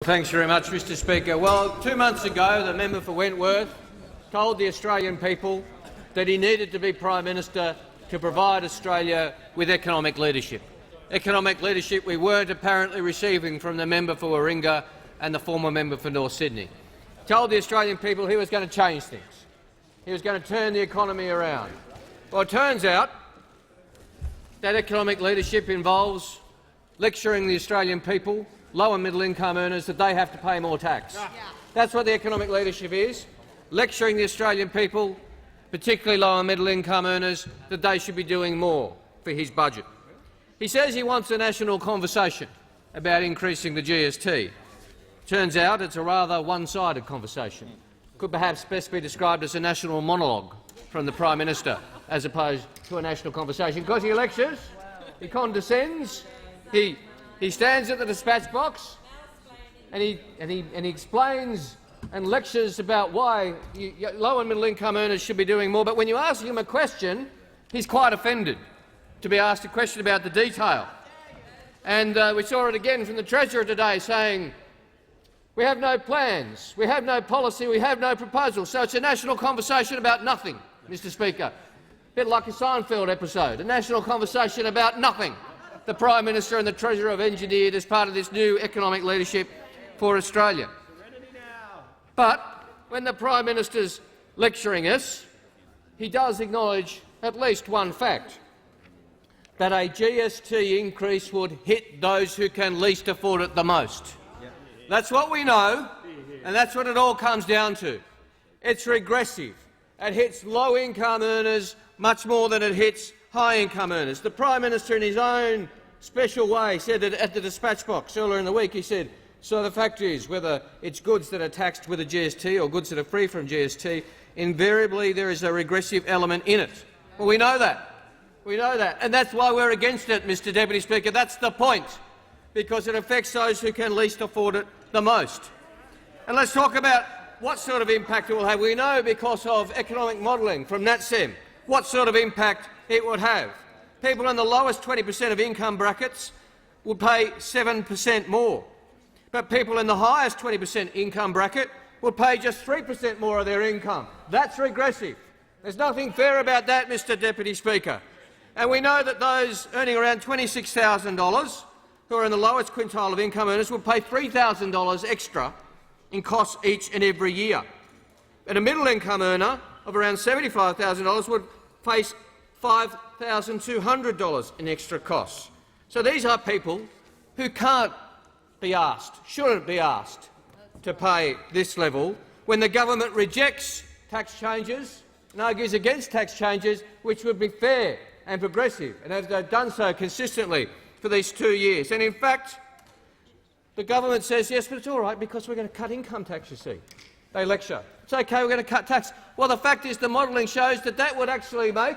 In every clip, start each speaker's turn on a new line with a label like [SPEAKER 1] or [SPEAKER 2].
[SPEAKER 1] Thanks very much, Mr Speaker. Well, 2 months ago, the member for Wentworth told the Australian people that he needed to be Prime Minister to provide Australia with economic leadership. Economic leadership we weren't apparently receiving from the member for Warringah and the former member for North Sydney. He told the Australian people he was going to change things. He was going to turn the economy around. Well, it turns out that economic leadership involves lecturing the Australian people, low and middle income earners, that they have to pay more tax. That's what the economic leadership is, lecturing the Australian people, particularly low and middle income earners, that they should be doing more for his budget. He says he wants a national conversation about increasing the GST. Turns out it's a rather one-sided conversation. Could perhaps best be described as a national monologue from the Prime Minister as opposed to a national conversation, because he lectures, he condescends, he stands at the dispatch box and he explains and lectures about why low and middle income earners should be doing more. But when you ask him a question, he's quite offended to be asked a question about the detail. And we saw it again from the Treasurer today, saying we have no plans, we have no policy, we have no proposal. So it's a national conversation about nothing, Mr Speaker. A bit like a Seinfeld episode, a national conversation about nothing. The Prime Minister and the Treasurer have engineered as part of this new economic leadership for Australia. But when the Prime Minister's lecturing us, he does acknowledge at least one fact, that a GST increase would hit those who can least afford it the most. That's what we know, and that's what it all comes down to. It's regressive. It hits low-income earners much more than it hits high-income earners. The Prime Minister, in his own special way, said that at the dispatch box earlier in the week, he said, so the fact is, whether it's goods that are taxed with a GST or goods that are free from GST, invariably there is a regressive element in it. Well, we know that. We know that, and that's why we're against it, Mr Deputy Speaker. That's the point, because it affects those who can least afford it the most. And let's talk about what sort of impact it will have. We know, because of economic modelling from NatSem, what sort of impact it would have. People in the lowest 20% of income brackets would pay 7% more, but people in the highest 20% income bracket would pay just 3% more of their income. That's regressive. There's nothing fair about that, Mr Deputy Speaker. And we know that those earning around $26,000, who are in the lowest quintile of income earners, will pay $3,000 extra in costs each and every year. And a middle-income earner of around $75,000 would face $5,200 in extra costs. So these are people who can't be asked, shouldn't be asked, to pay this level when the government rejects tax changes and argues against tax changes which would be fair and progressive, and as they've done so consistently for these 2 years. And in fact, the government says, yes, but it's all right because we're going to cut income tax, you see. They lecture. It's OK, we're going to cut tax. Well, the fact is the modelling shows that that would actually make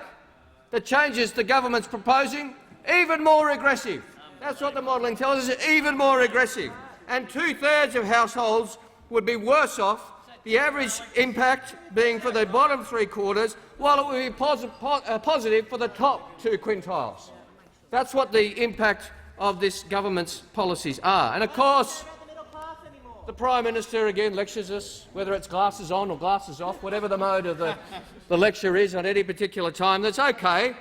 [SPEAKER 1] the changes the government's proposing even more regressive. That's what the modelling tells us, even more regressive. And 2/3 of households would be worse off, the average impact being for the bottom 3/4, while it would be positive for the top 2 quintiles. That's what the impact of this government's policies are. And of course, the Prime Minister again lectures us, whether it's glasses on or glasses off, whatever the mode of the lecture is at any particular time. That's OK,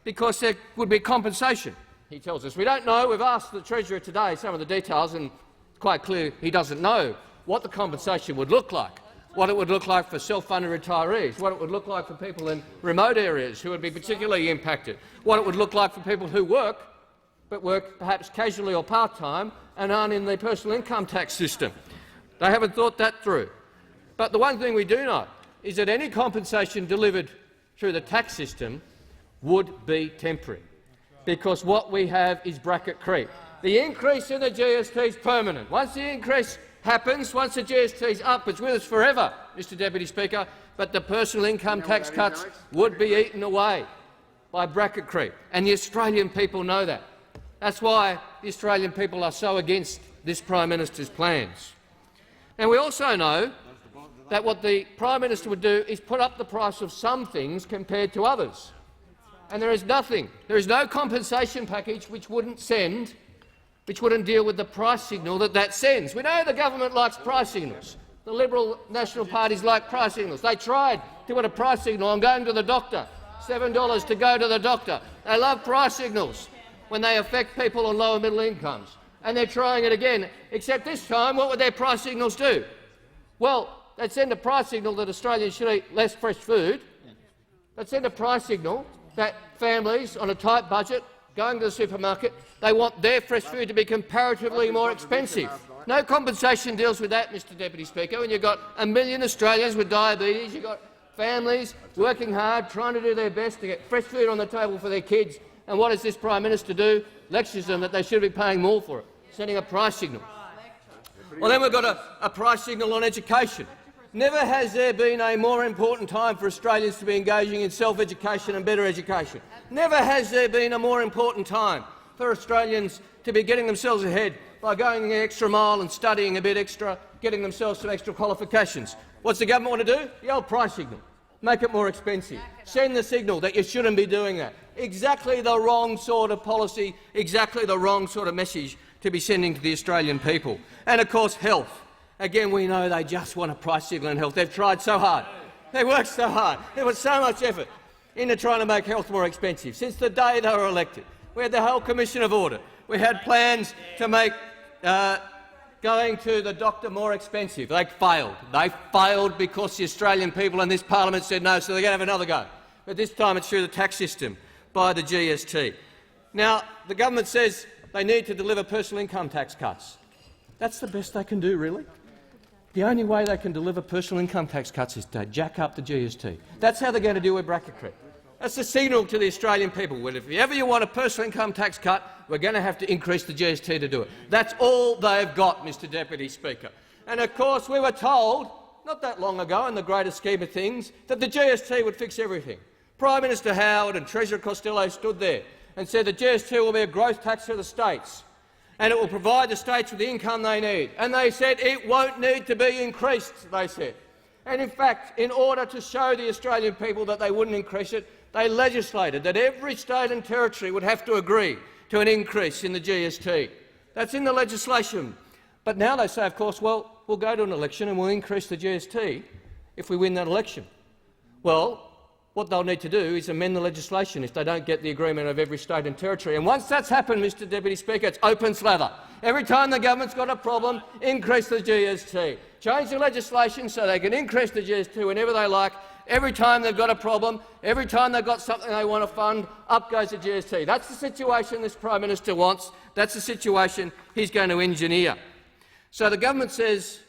[SPEAKER 1] because there would be compensation, he tells us. We don't know. We've asked the Treasurer today some of the details, and it's quite clear he doesn't know what the compensation would look like, what it would look like for self-funded retirees, what it would look like for people in remote areas who would be particularly impacted, what it would look like for people who work, but work perhaps casually or part-time and aren't in the personal income tax system. They haven't thought that through. But the one thing we do know is that any compensation delivered through the tax system would be temporary, because what we have is bracket creep. The increase in the GST is permanent. Once the increase happens, once the GST is up, it's with us forever, Mr Deputy Speaker, but the personal income tax cuts would be eaten away by bracket creep, and the Australian people know that. That's why the Australian people are so against this Prime Minister's plans. And we also know that what the Prime Minister would do is put up the price of some things compared to others. And there is nothing, there is no compensation package which wouldn't send which wouldn't deal with the price signal that sends. We know the government likes price signals. The Liberal national parties like price signals. They tried to put a price signal on going to the doctor, $7 to go to the doctor. They love price signals when they affect people on lower middle incomes. And they're trying it again, except this time what would their price signals do? Well, they'd send a price signal that Australians should eat less fresh food. They'd send a price signal that families on a tight budget going to the supermarket, they want their fresh food to be comparatively more expensive. No compensation deals with that, Mr Deputy Speaker. When you've got 1 million Australians with diabetes, you've got families working hard, trying to do their best to get fresh food on the table for their kids. And what does this Prime Minister do? Lectures them that they should be paying more for it, sending a price signal. Well, then we've got a price signal on education. Never has there been a more important time for Australians to be engaging in self-education and better education. Never has there been a more important time for Australians to be getting themselves ahead by going the extra mile and studying a bit extra, getting themselves some extra qualifications. What's the government want to do? The old price signal. Make it more expensive. Send the signal that you shouldn't be doing that. Exactly the wrong sort of policy, exactly the wrong sort of message to be sending to the Australian people. And of course, health. Again, we know they just want a price signal in health. They've tried so hard. They worked so hard. There was so much effort into trying to make health more expensive since the day they were elected. We had the whole Commission of Audit. We had plans to make going to the doctor more expensive. They failed. They failed because the Australian people and this parliament said no, so they're going to have another go. But this time it's through the tax system by the GST. Now, the government says they need to deliver personal income tax cuts. That's the best they can do, really? The only way they can deliver personal income tax cuts is to jack up the GST. That's how they're going to deal with bracket creep. That's the signal to the Australian people. Well, if ever you want a personal income tax cut, we're going to have to increase the GST to do it. That's all they've got, Mr Deputy Speaker. And of course we were told, not that long ago in the greater scheme of things, that the GST would fix everything. Prime Minister Howard and Treasurer Costello stood there and said the GST will be a growth tax for the states and it will provide the states with the income they need. And they said it won't need to be increased, they said. And in fact, in order to show the Australian people that they wouldn't increase it, they legislated that every state and territory would have to agree to an increase in the GST. That's in the legislation. But now they say, of course, well, we'll go to an election and we'll increase the GST if we win that election. Well, what they'll need to do is amend the legislation if they don't get the agreement of every state and territory. And once that's happened, Mr Deputy Speaker, it's open slather. Every time the government's got a problem, increase the GST. Change the legislation so they can increase the GST whenever they like. Every time they've got a problem, every time they've got something they want to fund, up goes the GST. That's the situation this Prime Minister wants. That's the situation he's going to engineer. So the government says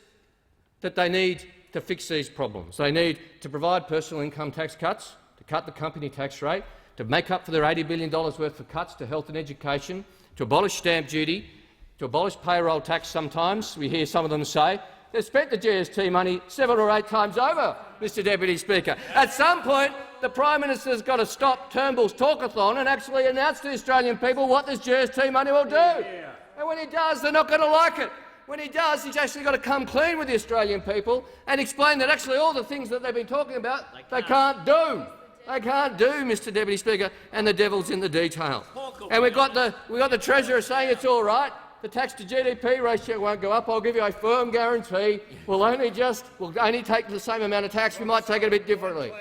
[SPEAKER 1] that they need to fix these problems. They need to provide personal income tax cuts, to cut the company tax rate, to make up for their $80 billion worth of cuts to health and education, to abolish stamp duty, to abolish payroll tax sometimes, we hear some of them say. They've spent the GST money 7 or 8 times over, Mr Deputy Speaker. At some point, the Prime Minister's got to stop Turnbull's talkathon and actually announce to the Australian people what this GST money will do. And when he does, they're not going to like it. When he does, he's actually got to come clean with the Australian people and explain that actually all the things that they've been talking about they can't do. They can't do, Mr Deputy Speaker, and the devil's in the detail. And we've got the Treasurer saying it's all right. The tax to GDP ratio won't go up. I'll give you a firm guarantee. We'll only take the same amount of tax. We might take it a bit differently.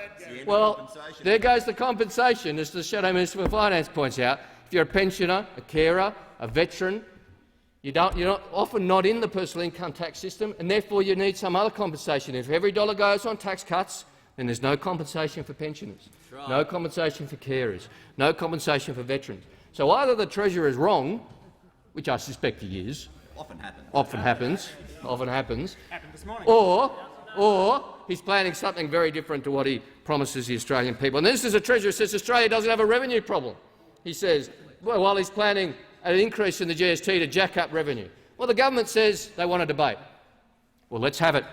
[SPEAKER 1] Well, there goes the compensation, as the Shadow Minister for Finance points out. If you're a pensioner, a carer, a veteran, you're often not in the personal income tax system, and therefore you need some other compensation. If every dollar goes on tax cuts, then there's no compensation for pensioners, no compensation for carers, no compensation for veterans. So either the Treasurer is wrong, which I suspect he is, often happens, or he's planning something very different to what he promises the Australian people. And this is a Treasurer who says Australia doesn't have a revenue problem. He says, well, while he's planning an increase in the GST to jack up revenue. Well, the government says they want a debate. Well, let's have it.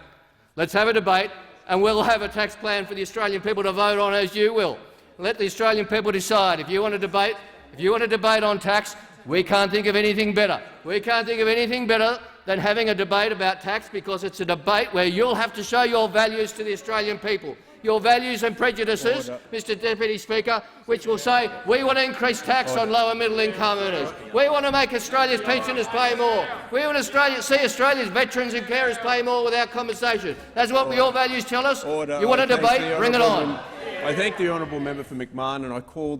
[SPEAKER 1] Let's have a debate, and we'll have a tax plan for the Australian people to vote on as you will. Let the Australian people decide. If you want a debate on tax, we can't think of anything better. We can't think of anything better than having a debate about tax, because it's a debate where you'll have to show your values to the Australian people. your values and prejudices, Mr Deputy Speaker, which will say we want to increase tax on low and middle income earners. We want to make Australia's pensioners pay more. We want to see Australia's veterans and carers pay more without compensation. That's what your values tell us. You want a debate? Bring it on.
[SPEAKER 2] I thank the honourable member for McMahon, and I call